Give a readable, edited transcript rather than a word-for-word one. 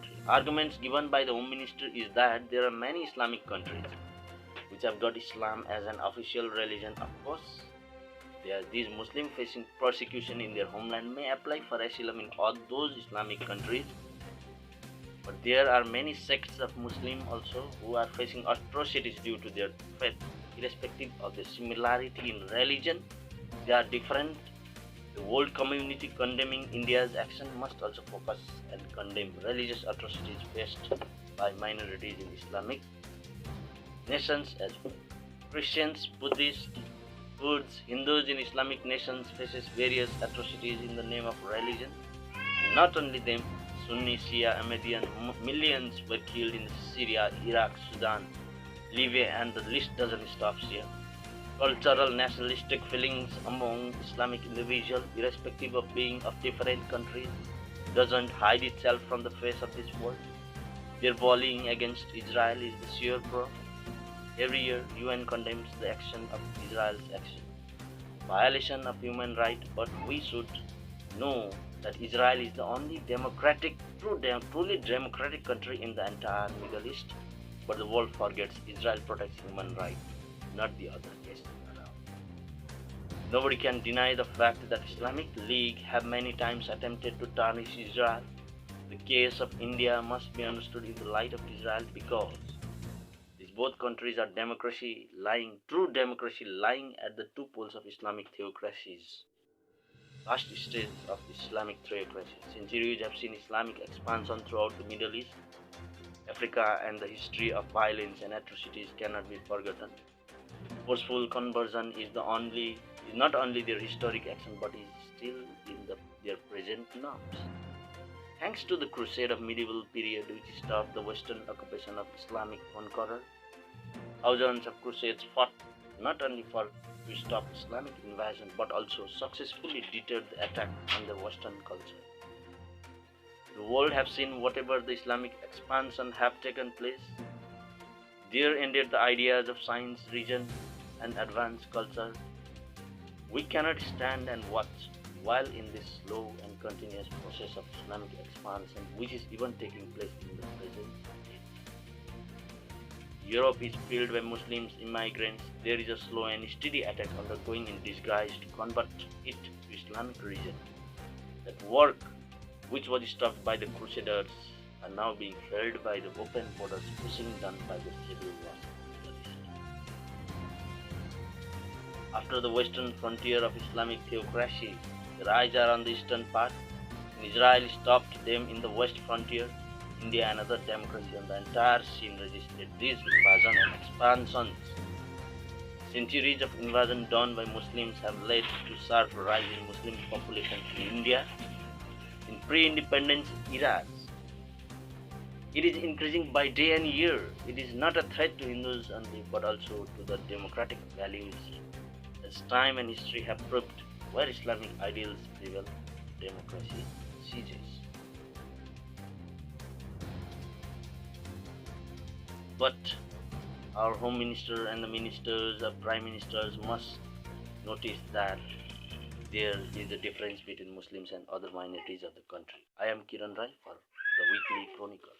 country. Arguments given by the Home Minister is that there are many Islamic countries which have got Islam as an official religion. Of course, these Muslims facing persecution in their homeland may apply for asylum in all those Islamic countries, but there are many sects of Muslims also who are facing atrocities due to their faith. Irrespective of the similarity in religion, they are different. The world community condemning India's action must also focus and condemn religious atrocities faced by minorities in Islamic nations as Christians, Buddhists, Kurds, Hindus in Islamic nations faces various atrocities in the name of religion. Not only them, Sunni, Shia, Ahmadiyyan, millions were killed in Syria, Iraq, Sudan, Libya, and the list doesn't stop here. Cultural nationalistic feelings among Islamic individuals, irrespective of being of different countries, doesn't hide itself from the face of this world. Their bullying against Israel is the sheer proof. Every year, UN condemns the action of Israel's action, violation of human rights, but we should know that Israel is the only truly democratic country in the entire Middle East. But the world forgets Israel protects human rights, not the other case around. Nobody can deny the fact that Islamic League have many times attempted to tarnish Israel. The case of India must be understood in the light of Israel because these both countries are true democracy lying at the two poles of Islamic theocracies. Last stage of Islamic theocracy. Centuries have seen Islamic expansion throughout the Middle East, Africa, and the history of violence and atrocities cannot be forgotten. Forceful conversion is not only their historic action but is still in their present norms. Thanks to the crusade of medieval period which stopped the Western occupation of Islamic conqueror, thousands of crusades fought not only to stop Islamic invasion but also successfully deterred the attack on the Western culture. The world have seen whatever the Islamic expansion have taken place. There ended the ideas of science, reason, and advanced culture. We cannot stand and watch while in this slow and continuous process of Islamic expansion, which is even taking place in the present day. Europe is filled by Muslims immigrants. There is a slow and steady attack undergoing in disguise to convert it to Islamic religion. That work, which was stopped by the Crusaders, are now being felled by the open borders pushing done by the civil wars of the Middle East. After the western frontier of Islamic theocracy, the rise on the eastern part, and Israel stopped them in the west frontier. India and other democracies on the entire scene resisted these invasion and expansions. Centuries of invasion done by Muslims have led to sharp rise in Muslim population in India in pre-independence eras. It is increasing by day and year. It is not a threat to Hindus only but also to the democratic values. As time and history have proved, where Islamic ideals prevail, democracy ceases. But our Home Minister and the ministers or Prime Ministers must notice that there is a difference between Muslims and other minorities of the country. I am Kiran Rai for the Weekly Chronicle.